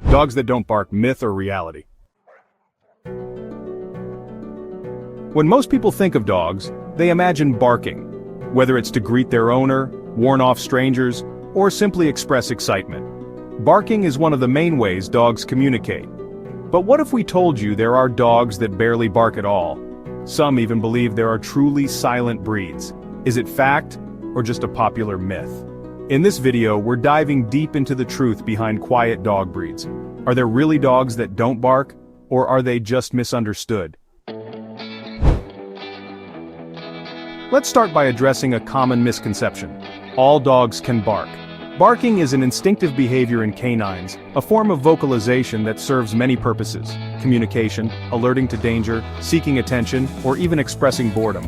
Dogs that don't bark, myth or reality? When most people think of dogs, they imagine barking, whether it's to greet their owner, warn off strangers, or simply express excitement. Barking is one of the main ways dogs communicate. But what if we told you there are dogs that barely bark at all? Some even believe there are truly silent breeds. Is it fact, or just a popular myth? In this video, we're diving deep into the truth behind quiet dog breeds. Are there really dogs that don't bark, or are they just misunderstood? Let's start by addressing a common misconception. All dogs can bark. Barking is an instinctive behavior in canines, a form of vocalization that serves many purposes: communication, alerting to danger, seeking attention, or even expressing boredom.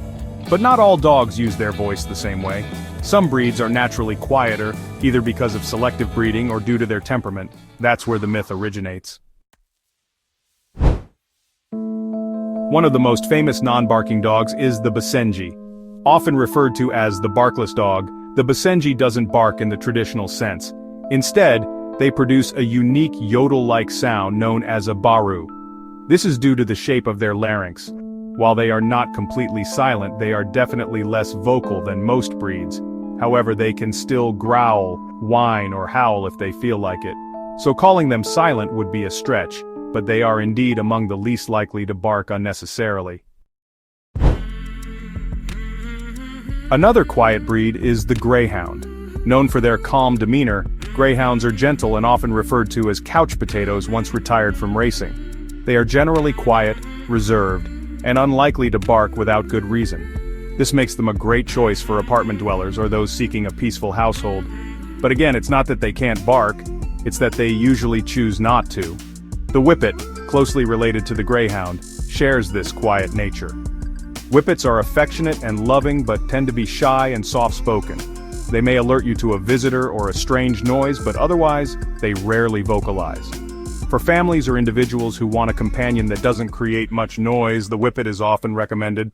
But not all dogs use their voice the same way. Some breeds are naturally quieter, either because of selective breeding or due to their temperament. That's where the myth originates. One of the most famous non-barking dogs is the Basenji. Often referred to as the barkless dog, the Basenji doesn't bark in the traditional sense. Instead, they produce a unique yodel-like sound known as a baru. This is due to the shape of their larynx. While they are not completely silent, they are definitely less vocal than most breeds. However, they can still growl, whine, or howl if they feel like it. So calling them silent would be a stretch, but they are indeed among the least likely to bark unnecessarily. Another quiet breed is the Greyhound. Known for their calm demeanor, Greyhounds are gentle and often referred to as couch potatoes once retired from racing. They are generally quiet, reserved, and unlikely to bark without good reason. This makes them a great choice for apartment dwellers or those seeking a peaceful household. But again, it's not that they can't bark, it's that they usually choose not to. The Whippet, closely related to the Greyhound, shares this quiet nature. Whippets are affectionate and loving but tend to be shy and soft-spoken. They may alert you to a visitor or a strange noise, but otherwise, they rarely vocalize. For families or individuals who want a companion that doesn't create much noise, the Whippet is often recommended.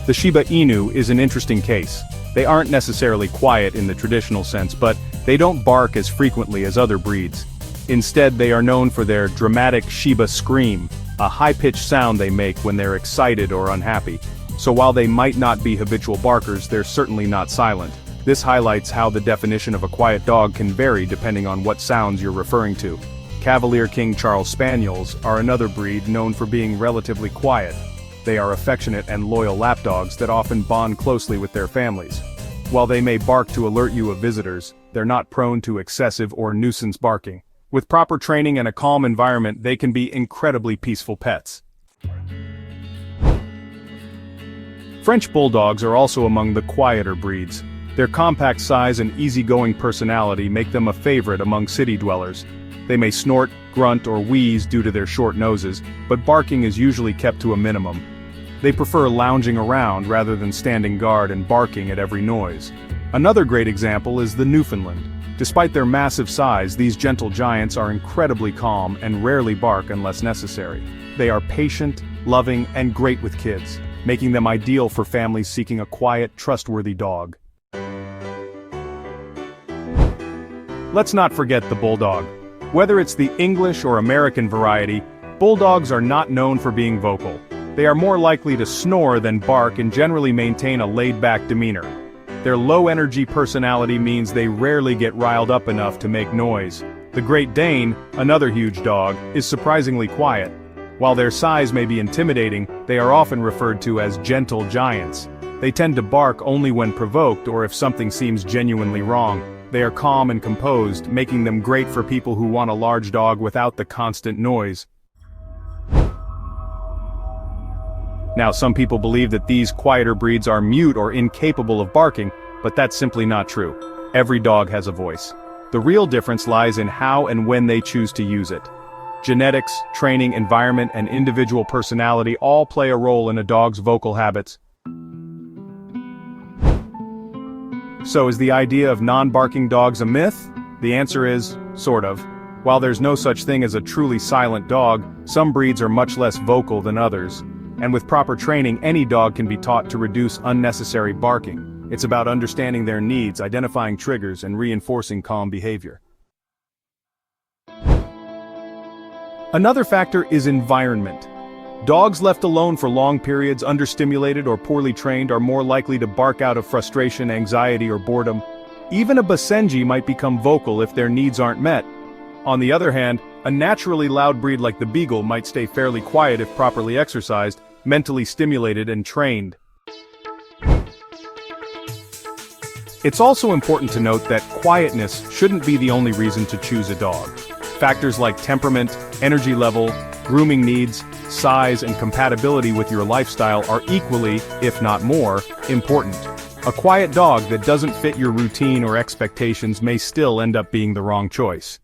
The Shiba Inu is an interesting case. They aren't necessarily quiet in the traditional sense, but they don't bark as frequently as other breeds. Instead, they are known for their dramatic Shiba scream, a high-pitched sound they make when they're excited or unhappy. So while they might not be habitual barkers, they're certainly not silent. This highlights how the definition of a quiet dog can vary depending on what sounds you're referring to. Cavalier King Charles Spaniels are another breed known for being relatively quiet. They are affectionate and loyal lapdogs that often bond closely with their families. While they may bark to alert you of visitors, they're not prone to excessive or nuisance barking. With proper training and a calm environment, they can be incredibly peaceful pets. French Bulldogs are also among the quieter breeds. Their compact size and easygoing personality make them a favorite among city dwellers. They may snort, grunt, or wheeze due to their short noses, but barking is usually kept to a minimum. They prefer lounging around rather than standing guard and barking at every noise. Another great example is the Newfoundland. Despite their massive size, these gentle giants are incredibly calm and rarely bark unless necessary. They are patient, loving, and great with kids, making them ideal for families seeking a quiet, trustworthy dog. Let's not forget the Bulldog. Whether it's the English or American variety, Bulldogs are not known for being vocal. They are more likely to snore than bark and generally maintain a laid-back demeanor. Their low-energy personality means they rarely get riled up enough to make noise. The Great Dane, another huge dog, is surprisingly quiet. While their size may be intimidating, they are often referred to as gentle giants. They tend to bark only when provoked or if something seems genuinely wrong. They are calm and composed, making them great for people who want a large dog without the constant noise. Now, some people believe that these quieter breeds are mute or incapable of barking, but that's simply not true. Every dog has a voice. The real difference lies in how and when they choose to use it. Genetics, training, environment, and individual personality all play a role in a dog's vocal habits. So is the idea of non-barking dogs a myth? The answer is, sort of. While there's no such thing as a truly silent dog, some breeds are much less vocal than others. And with proper training, any dog can be taught to reduce unnecessary barking. It's about understanding their needs, identifying triggers, and reinforcing calm behavior. Another factor is environment. Dogs left alone for long periods, understimulated or poorly trained, are more likely to bark out of frustration, anxiety, or boredom. Even a Basenji might become vocal if their needs aren't met. On the other hand, a naturally loud breed like the Beagle might stay fairly quiet if properly exercised, mentally stimulated, and trained. It's also important to note that quietness shouldn't be the only reason to choose a dog. Factors like temperament, energy level, grooming needs, size, and compatibility with your lifestyle are equally, if not more, important. A quiet dog that doesn't fit your routine or expectations may still end up being the wrong choice.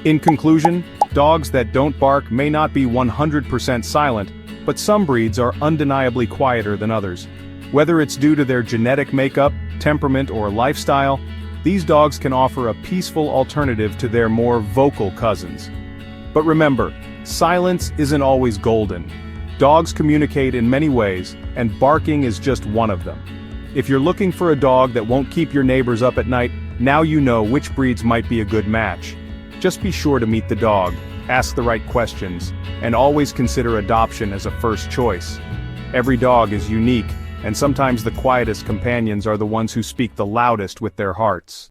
In conclusion, dogs that don't bark may not be 100% silent, but some breeds are undeniably quieter than others. Whether it's due to their genetic makeup, temperament, or lifestyle, these dogs can offer a peaceful alternative to their more vocal cousins. But remember, silence isn't always golden. Dogs communicate in many ways, and barking is just one of them. If you're looking for a dog that won't keep your neighbors up at night, now you know which breeds might be a good match. Just be sure to meet the dog, ask the right questions, and always consider adoption as a first choice. Every dog is unique, and sometimes the quietest companions are the ones who speak the loudest with their hearts.